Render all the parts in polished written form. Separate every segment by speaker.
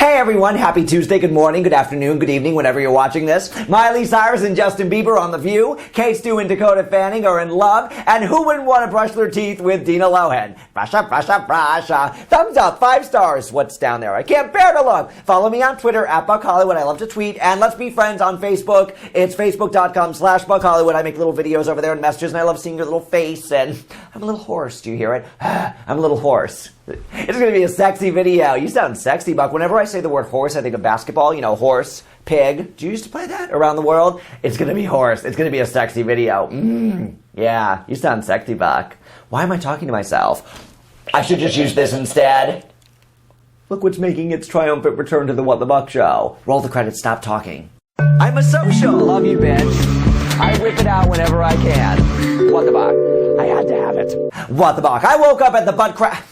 Speaker 1: Hey everyone, happy Tuesday, good morning, good afternoon, good evening, whenever you're watching this. Miley Cyrus and Justin Bieber on The View, Stu and Dakota Fanning are in love, and who wouldn't want to brush their teeth with Dina Lohan? Brush up, brush up, brush up. Thumbs up, 5 stars. What's down there? I can't bear to look. Follow me on Twitter, @BuckHollywood. I love to tweet, and let's be friends on Facebook. It's facebook.com/BuckHollywood. I make little videos over there and messages, and I love seeing your little face, and I'm a little hoarse. Do you hear it? I'm a little hoarse. It's going to be a sexy video. You sound sexy, Buck. Whenever I say the word horse, I think of basketball. You know, horse, pig. Do you used to play that around the world? It's going to be horse. It's going to be a sexy video. Yeah, you sound sexy, Buck. Why am I talking to myself? I should just use this instead. Look what's making its triumphant return to the What the Buck show. Roll the credits, stop talking. I'm a social. Love you, bitch. I whip it out whenever I can. What the Buck? I had to have it. What the Buck? I woke up at the butt crack.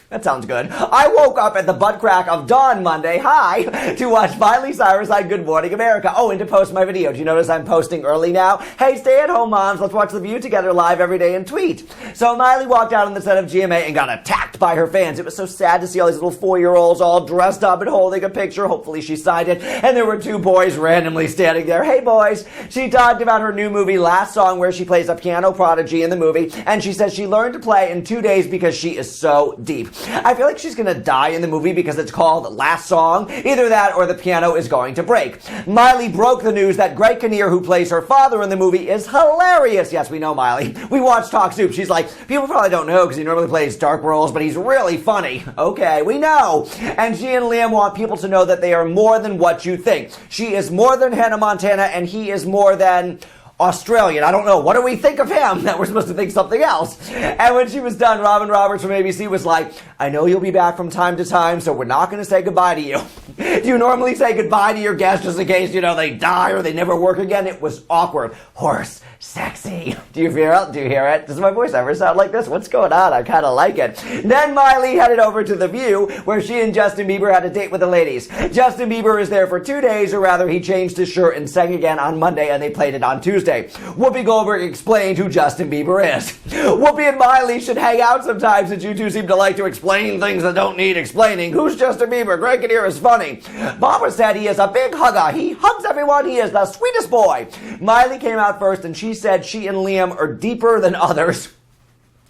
Speaker 1: That sounds good. I woke up at the butt crack of dawn Monday, to watch Miley Cyrus on Good Morning America. Oh, and to post my video. Do you notice I'm posting early now? Hey, stay-at-home moms, let's watch The View together live every day and tweet. So Miley walked out on the set of GMA and got attacked by her fans. It was so sad to see all these little 4-year-olds all dressed up and holding a picture. Hopefully she signed it. And there were 2 boys randomly standing there. Hey, boys. She talked about her new movie, Last Song, where she plays a piano prodigy in the movie. And she says she learned to play in 2 days because she is so deep. I feel like she's gonna die in the movie because it's called Last Song. Either that or the piano is going to break. Miley broke the news that Greg Kinnear, who plays her father in the movie, is hilarious. Yes, we know Miley. We watched Talk Soup. She's like, people probably don't know because he normally plays dark roles, but he's really funny. Okay, we know. And she and Liam want people to know that they are more than what you think. She is more than Hannah Montana, and he is more than Australian. I don't know. What do we think of him? That we're supposed to think something else. And when she was done, Robin Roberts from ABC was like, I know you'll be back from time to time, so we're not going to say goodbye to you. Do you normally say goodbye to your guests just in case, they die or they never work again? It was awkward. Hoarse. Sexy. Do you hear it? Do you hear it? Does my voice ever sound like this? What's going on? I kind of like it. Then Miley headed over to The View, where she and Justin Bieber had a date with the ladies. Justin Bieber is there for 2 days, or rather, he changed his shirt and sang again on Monday, and they played it on Tuesday. Whoopi Goldberg explained who Justin Bieber is. Whoopi and Miley should hang out sometimes, since you two seem to like to explain things that don't need explaining. Who's Justin Bieber? Greg Kinnear is funny. Barbara said he is a big hugger. He hugs everyone. He is the sweetest boy. Miley came out first, and she said she and Liam are deeper than others.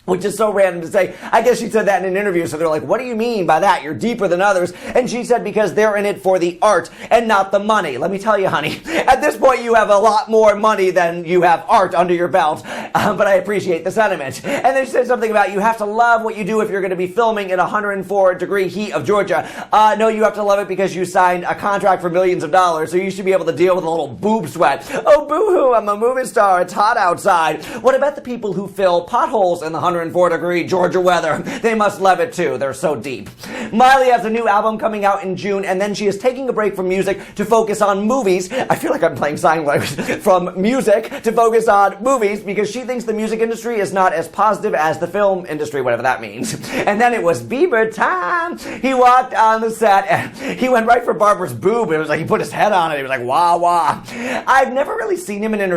Speaker 1: Which is so random to say. I guess she said that in an interview, so they're like, what do you mean by that? You're deeper than others. And she said because they're in it for the art and not the money. Let me tell you, honey, at this point you have a lot more money than you have art under your belt. But I appreciate the sentiment. And then she said something about you have to love what you do if you're going to be filming in 104-degree heat of Georgia. No, you have to love it because you signed a contract for millions of dollars, so you should be able to deal with a little boob sweat. Oh, boo-hoo, I'm a movie star. It's hot outside. What about the people who fill potholes in the 104-degree Georgia weather? They must love it too. They're so deep. Miley has a new album coming out in June, and then she is taking a break from music to focus on movies. I feel like I'm playing sign language. From music to focus on movies because she thinks the music industry is not as positive as the film industry, whatever that means. And then it was Bieber time. He walked on the set and he went right for Barbara's boob. It was like he put his head on it. He was like, wah, wah. I've never really seen him in an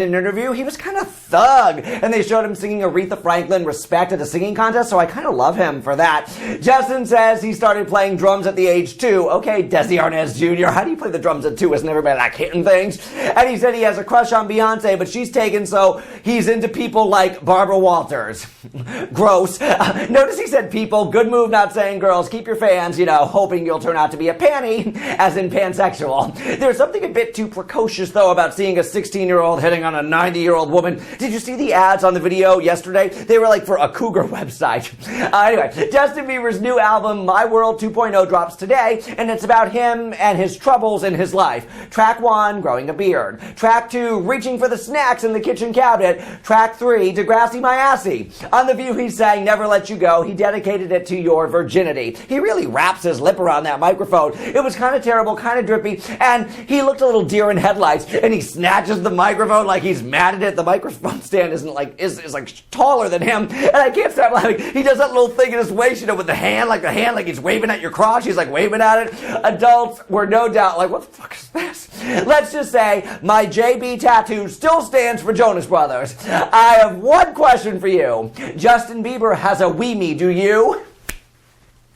Speaker 1: interview. He was kind of thug. And they showed him singing Aretha Franklin Respect at a singing contest, so I kind of love him for that. Justin says he started playing drums at the age 2. Okay, Desi Arnaz Jr., how do you play the drums at 2? Isn't everybody like hitting things? And he said he has a crush on Beyonce, but she's taken, so he's into people like Barbara Walters. Gross. Notice he said people. Good move not saying girls. Keep your fans, hoping you'll turn out to be a panny, as in pansexual. There's something a bit too precocious, though, about seeing a 16-year-old hitting on a 90-year-old woman. Did you see the ads on the video yesterday? They were like for a cougar website. Anyway, Justin Bieber's new album, My World 2.0, drops today, and it's about him and his troubles in his life. Track 1, growing a beard. Track 2, reaching for the snacks in the kitchen cabinet. Track 3, Degrassi My Assy. On The View, he sang Never Let You Go. He dedicated it to your virginity. He really wraps his lip around that microphone. It was kind of terrible, kind of drippy, and he looked a little deer in headlights, and he snatches the microphone like he's mad at it. The microphone stand is taller than him, and I can't stop laughing. He does that little thing in his waist, with the hand, like he's waving at your crotch. He's like waving at it. Adults were no doubt like, what the fuck is this? Let's just say my JB tattoo still stands for Jonas Brothers. I have one question for you. Justin Bieber has a wee-me, do you?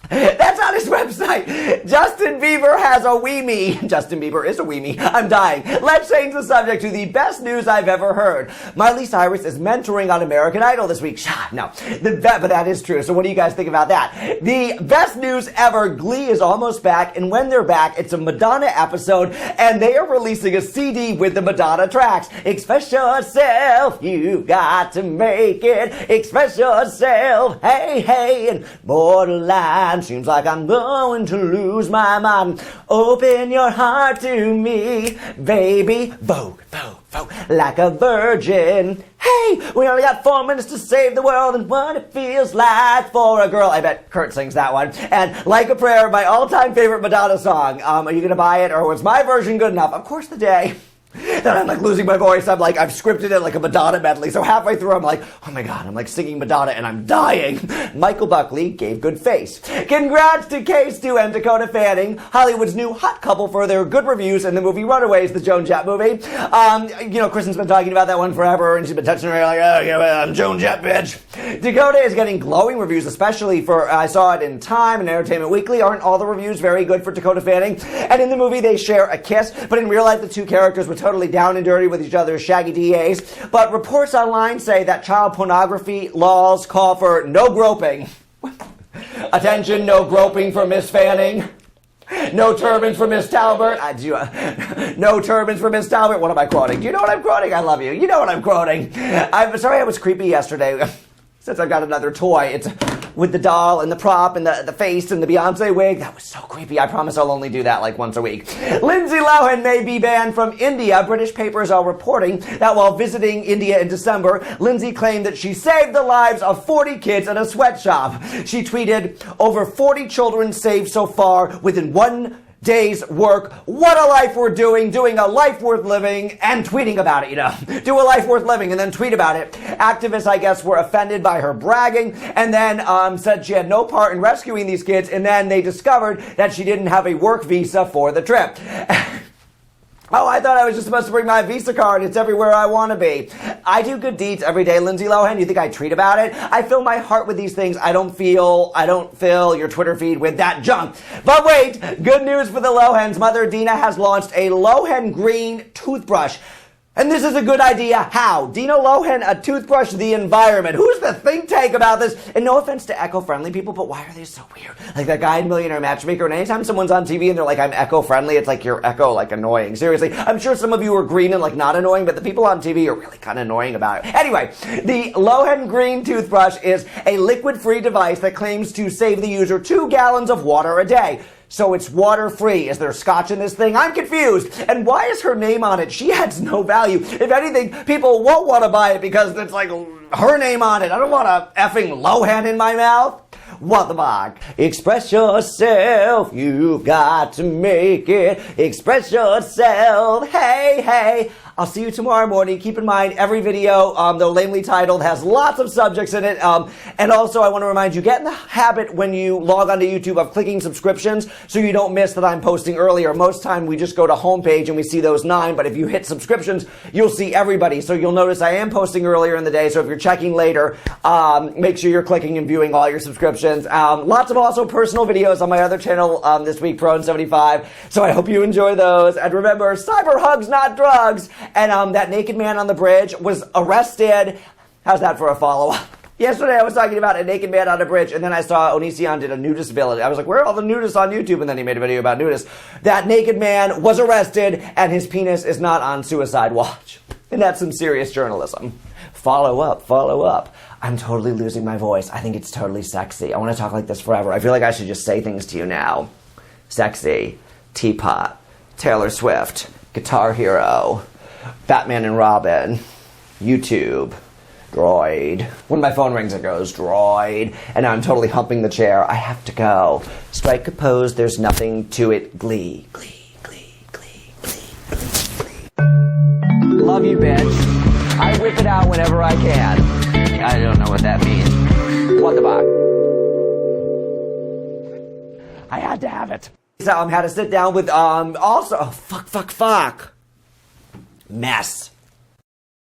Speaker 1: That's not his this website. Justin Bieber has a weemie. Justin Bieber is a weemie. I'm dying. Let's change the subject to the best news I've ever heard. Miley Cyrus is mentoring on American Idol this week. No, but that is true. So what do you guys think about that? The best news ever, Glee is almost back, and when they're back, it's a Madonna episode, and they are releasing a CD with the Madonna tracks. Express yourself, you got to make it. Express yourself, hey, hey, and borderline. Seems like I'm going to lose my mind. Open your heart to me, baby. Vogue, vogue, vogue, like a virgin. Hey, we only got 4 minutes to save the world and what it feels like for a girl. I bet Kurt sings that one. And Like a Prayer, my all-time favorite Madonna song. Are you going to buy it, or was my version good enough? Of course, the day that I'm like losing my voice, I've scripted it like a Madonna medley. So halfway through, I'm like, oh my God, I'm like singing Madonna and I'm dying. Michael Buckley gave good face. Congrats to K-Stu and Dakota Fanning, Hollywood's new hot couple, for their good reviews in the movie Runaways, the Joan Jett movie. Kristen's been talking about that one forever, and she's been touching her like, oh yeah, I'm Joan Jett, bitch. Dakota is getting glowing reviews, especially for, I saw it in Time and Entertainment Weekly. Aren't all the reviews very good for Dakota Fanning? And in the movie, they share a kiss, but in real life, the two characters would totally down and dirty with each other's shaggy DAs. But reports online say that child pornography laws call for no groping. Attention, no groping for Miss Fanning. No turbans for Miss Talbot. No turbans for Miss Talbot. What am I quoting? Do you know what I'm quoting? I love you. You know what I'm quoting. I'm sorry I was creepy yesterday. Since I've got another toy, it's with the doll and the prop and the face and the Beyonce wig. That was so creepy. I promise I'll only do that like once a week. Lindsay Lohan may be banned from India. British papers are reporting that while visiting India in December, Lindsay claimed that she saved the lives of 40 kids at a sweatshop. She tweeted, over 40 children saved so far within 1 day's work. What a life we're doing a life worth living, and tweeting about it, Do a life worth living and then tweet about it. Activists, I guess, were offended by her bragging, and then said she had no part in rescuing these kids, and then they discovered that she didn't have a work visa for the trip. Oh, I thought I was just supposed to bring my Visa card. It's everywhere I want to be. I do good deeds every day, Lindsay Lohan. You think I tweet about it? I fill my heart with these things. I don't fill your Twitter feed with that junk. But wait, good news for the Lohans. Mother Dina has launched a Lohan green toothbrush. And this is a good idea. How? Dina Lohan, a toothbrush, the environment. Who's the think tank about this? And no offense to eco-friendly people, but why are they so weird? Like that guy in Millionaire Matchmaker, and anytime someone's on TV and they're like, I'm eco-friendly, it's like you're annoying. Seriously, I'm sure some of you are green and not annoying, but the people on TV are really kind of annoying about it. Anyway, the Lohan green toothbrush is a liquid-free device that claims to save the user 2 gallons of water a day. So it's water-free. Is there scotch in this thing? I'm confused. And why is her name on it? She adds no value. If anything, people won't want to buy it because it's her name on it. I don't want a effing Lohan in my mouth. What the fuck? Express yourself. You've got to make it. Express yourself. Hey, hey. I'll see you tomorrow morning. Keep in mind, every video, though lamely titled, has lots of subjects in it. And also, I want to remind you, get in the habit when you log onto YouTube of clicking subscriptions so you don't miss that I'm posting earlier. Most time, we just go to homepage and we see those 9. But if you hit subscriptions, you'll see everybody. So you'll notice I am posting earlier in the day. So if you're checking later, make sure you're clicking and viewing all your subscriptions. Lots of also personal videos on my other channel this week, Prone75. So I hope you enjoy those. And remember, cyber hugs, not drugs. And that naked man on the bridge was arrested. How's that for a follow-up? Yesterday I was talking about a naked man on a bridge, and then I saw Onision did a nudist village. I was like, where are all the nudists on YouTube? And then he made a video about nudists. That naked man was arrested, and his penis is not on suicide watch. And that's some serious journalism. Follow up, follow up. I'm totally losing my voice. I think it's totally sexy. I want to talk like this forever. I feel like I should just say things to you now. Sexy, teapot, Taylor Swift, Guitar Hero, Batman and Robin, YouTube, droid. When my phone rings, it goes, droid. And now I'm totally humping the chair. I have to go. Strike a pose, there's nothing to it. Glee, glee, glee, glee, glee, glee, glee. Love you, bitch. I whip it out whenever I can. I don't know what that means. What the fuck? I had to have it. So had to sit down with, also, fuck. Mess.